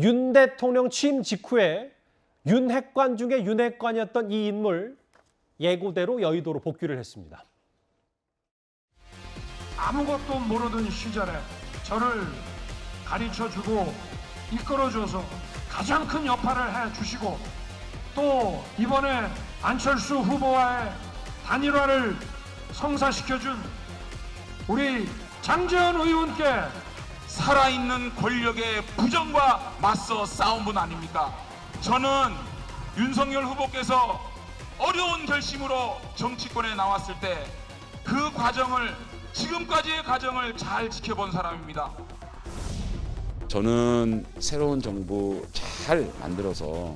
윤 대통령 취임 직후에 윤핵관 중에 윤핵관이었던 이 인물 예고대로 여의도로 복귀를 했습니다. 아무것도 모르던 시절에 저를 가르쳐주고 이끌어줘서 가장 큰 역할을 해주시고 또 이번에 안철수 후보와의 단일화를 성사시켜준 우리 장제원 의원께 살아있는 권력의 부정과 맞서 싸운 분 아닙니까? 저는 윤석열 후보께서 어려운 결심으로 정치권에 나왔을 때 그 과정을 지금까지의 과정을 잘 지켜본 사람입니다. 저는 새로운 정부 잘 만들어서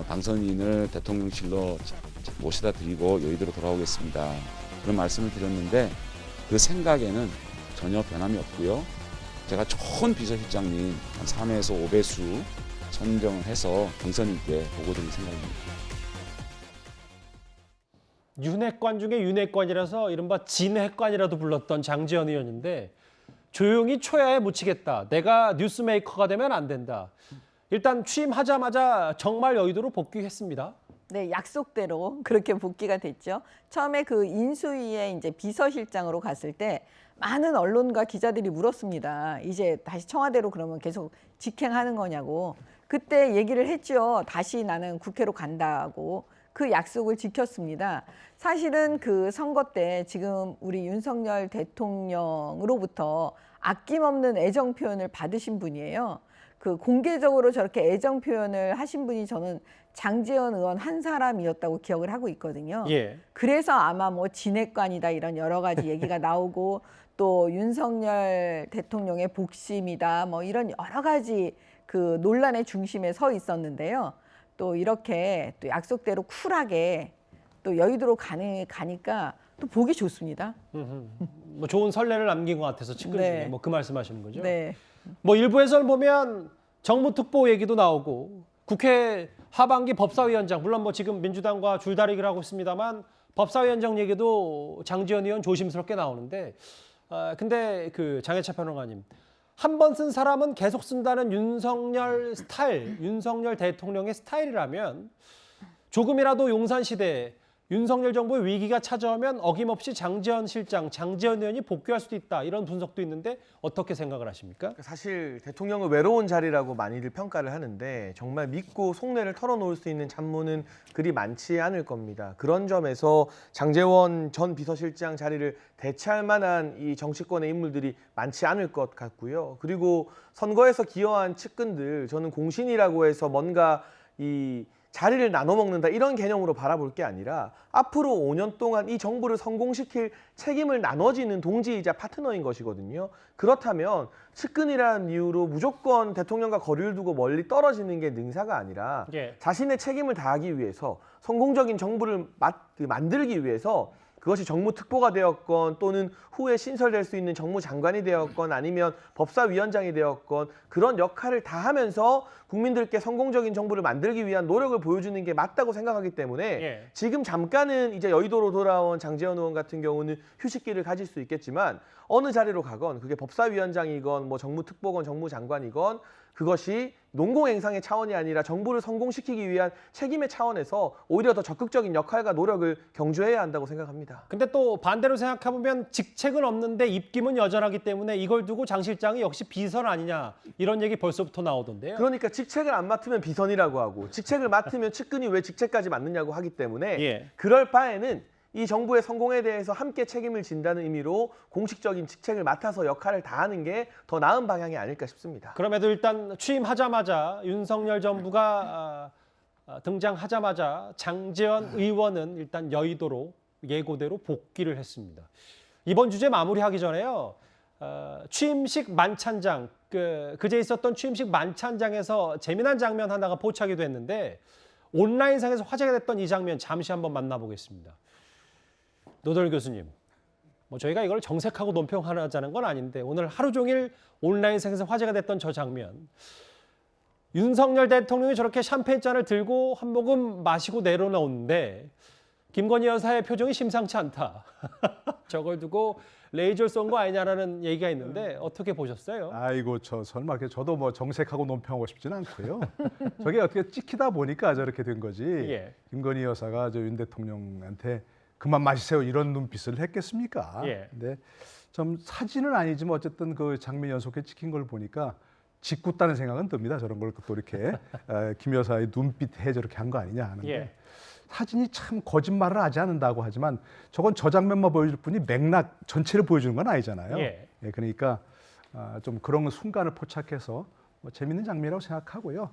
당선인을 대통령실로 모셔다 드리고 여의도로 돌아오겠습니다. 그런 말씀을 드렸는데 그 생각에는 전혀 변함이 없고요. 제가 좋은 비서실장님 한 3회에서 5배수 선정을 해서 당선인께 보고 드릴 생각입니다. 윤핵관 중에 윤핵관이라서 이른바 진핵관이라도 불렀던 장제원 의원인데 조용히 초야에 묻히겠다. 내가 뉴스메이커가 되면 안 된다. 일단 취임하자마자 정말 여의도로 복귀했습니다. 네, 약속대로 그렇게 복귀가 됐죠. 처음에 그 인수위에 이제 비서실장으로 갔을 때 많은 언론과 기자들이 물었습니다. 이제 다시 청와대로 그러면 계속 직행하는 거냐고. 그때 얘기를 했죠. 다시 나는 국회로 간다고. 그 약속을 지켰습니다. 사실은 그 선거 때 지금 우리 윤석열 대통령으로부터 아낌없는 애정 표현을 받으신 분이에요. 그 공개적으로 저렇게 애정 표현을 하신 분이 저는 장제원 의원 한 사람이었다고 기억을 하고 있거든요. 예. 그래서 아마 뭐 진핵관이다 이런 여러 가지 얘기가 나오고 또 윤석열 대통령의 복심이다 뭐 이런 여러 가지 그 논란의 중심에 서 있었는데요. 또 이렇게 또 약속대로 쿨하게 또 여의도로 가니까 또 보기 좋습니다. 뭐 좋은 선례를 남긴 것 같아서 측근 네. 중에 뭐 그 말씀하시는 거죠? 네. 뭐 일부에서는 보면 정무특보 얘기도 나오고 국회 하반기 법사위원장 물론 뭐 지금 민주당과 줄다리기를 하고 있습니다만 법사위원장 얘기도 장제원 의원 조심스럽게 나오는데 근데 그 장혜차 평론가님 한 번 쓴 사람은 계속 쓴다는 윤석열 스타일, 윤석열 대통령의 스타일이라면 조금이라도 용산 시대에 윤석열 정부의 위기가 찾아오면 어김없이 장제원 실장, 장제원 의원이 복귀할 수도 있다. 이런 분석도 있는데 어떻게 생각을 하십니까? 사실 대통령은 외로운 자리라고 많이들 평가를 하는데 정말 믿고 속내를 털어놓을 수 있는 잡무는 그리 많지 않을 겁니다. 그런 점에서 장제원 전 비서실장 자리를 대체할 만한 이 정치권의 인물들이 많지 않을 것 같고요. 그리고 선거에서 기여한 측근들, 저는 공신이라고 해서 뭔가 이 자리를 나눠 먹는다 이런 개념으로 바라볼 게 아니라 앞으로 5년 동안 이 정부를 성공시킬 책임을 나눠지는 동지이자 파트너인 것이거든요. 그렇다면 측근이라는 이유로 무조건 대통령과 거리를 두고 멀리 떨어지는 게 능사가 아니라 자신의 책임을 다하기 위해서 성공적인 정부를 만들기 위해서 그것이 정무특보가 되었건 또는 후에 신설될 수 있는 정무장관이 되었건 아니면 법사위원장이 되었건 그런 역할을 다 하면서 국민들께 성공적인 정부를 만들기 위한 노력을 보여주는 게 맞다고 생각하기 때문에 지금 잠깐은 이제 여의도로 돌아온 장제원 의원 같은 경우는 휴식기를 가질 수 있겠지만 어느 자리로 가건 그게 법사위원장이건 뭐 정무특보건 정무장관이건 그것이 농공행상의 차원이 아니라 정부를 성공시키기 위한 책임의 차원에서 오히려 더 적극적인 역할과 노력을 경주해야 한다고 생각합니다. 근데 또 반대로 생각해보면 직책은 없는데 입김은 여전하기 때문에 이걸 두고 장 실장이 역시 비선 아니냐 이런 얘기 벌써부터 나오던데요. 그러니까 직책을 안 맡으면 비선이라고 하고 직책을 맡으면 측근이 왜 직책까지 맡느냐고 하기 때문에 그럴 바에는 이 정부의 성공에 대해서 함께 책임을 진다는 의미로 공식적인 직책을 맡아서 역할을 다하는 게 더 나은 방향이 아닐까 싶습니다. 그럼에도 일단 취임하자마자 윤석열 정부가 등장하자마자 장제원 의원은 일단 여의도로 예고대로 복귀를 했습니다. 이번 주제 마무리하기 전에요. 취임식 만찬장, 그제 있었던 취임식 만찬장에서 재미난 장면 하나가 포착이 됐는데 온라인상에서 화제가 됐던 이 장면 잠시 한번 만나보겠습니다. 노덜 교수님, 뭐 저희가 이걸 정색하고 논평하자는 건 아닌데 오늘 하루 종일 온라인상에서 화제가 됐던 저 장면. 윤석열 대통령이 저렇게 샴페인잔을 들고 한 모금 마시고 내려놓는데 김건희 여사의 표정이 심상치 않다. 저걸 두고 레이저를 쏜 거 아니냐라는 얘기가 있는데 어떻게 보셨어요? 아이고 저 설마 저도 뭐 정색하고 논평하고 싶지는 않고요. 저게 어떻게 찍히다 보니까 저렇게 된 거지. 예. 김건희 여사가 저 윤 대통령한테 그만 마시세요 이런 눈빛을 했겠습니까? 예. 근데 좀 사진은 아니지만 어쨌든 그 장면 연속해 찍힌 걸 보니까 짓궂다는 생각은 듭니다. 저런 걸 또 이렇게 김 여사의 눈빛에 저렇게 한 거 아니냐 하는데. 예. 사진이 참 거짓말을 하지 않는다고 하지만 저건 저 장면만 보여줄 뿐이 맥락 전체를 보여주는 건 아니잖아요. 예. 그러니까 좀 그런 순간을 포착해서 뭐 재밌는 장면이라고 생각하고요.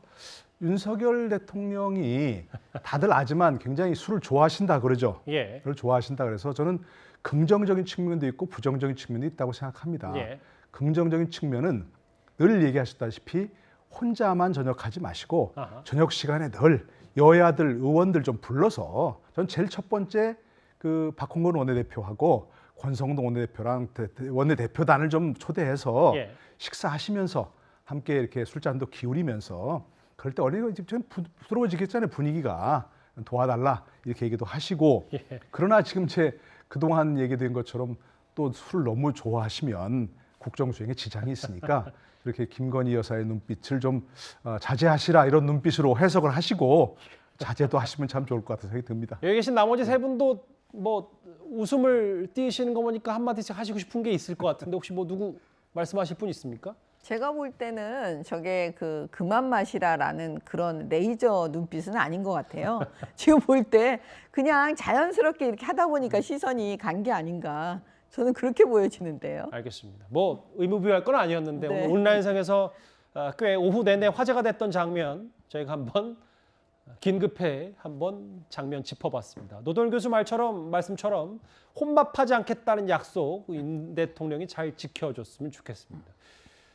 윤석열 대통령이 다들 아지만 굉장히 술을 좋아하신다 그러죠. 예. 술을 좋아하신다 그래서 저는 긍정적인 측면도 있고 부정적인 측면도 있다고 생각합니다. 예. 긍정적인 측면은 늘 얘기하셨다시피 혼자만 저녁하지 마시고 아하. 저녁 시간에 늘 여야들 의원들 좀 불러서 전 제일 첫 번째 그 박홍근 원내대표하고 권성동 원내대표랑 원내대표단을 좀 초대해서 예. 식사하시면서 함께 이렇게 술잔도 기울이면서 그럴 때 어린이가 좀 부드러워지겠잖아요. 분위기가 도와달라 이렇게 얘기도 하시고 예. 그러나 지금 제 그동안 얘기된 것처럼 또 술 너무 좋아하시면 국정 수행에 지장이 있으니까 이렇게 김건희 여사의 눈빛을 좀 자제하시라 이런 눈빛으로 해석을 하시고 자제도 하시면 참 좋을 것 같아서 생각이 듭니다. 여기 계신 나머지 세 분도 뭐 웃음을 띠시는 거 보니까 한마디씩 하시고 싶은 게 있을 것 같은데 혹시 뭐 누구 말씀하실 분 있습니까? 제가 볼 때는 저게 그만 마시라라는 그런 레이저 눈빛은 아닌 것 같아요. 지금 볼 때 그냥 자연스럽게 이렇게 하다 보니까 시선이 간 게 아닌가. 저는 그렇게 보여지는데요. 알겠습니다. 뭐 의무부여할 건 아니었는데 네. 오늘 온라인상에서 꽤 오후 내내 화제가 됐던 장면 저희가 한번 긴급해 한번 장면 짚어봤습니다. 노동현 교수 말씀처럼 혼밥하지 않겠다는 약속 윤 대통령이 잘 지켜줬으면 좋겠습니다.